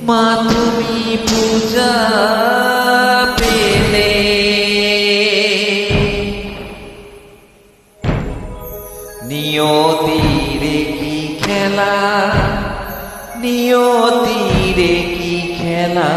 মা তুমি পূজা পেলে, নিয়তিরে কি খেলা, নিয়তিরে কি খেলা।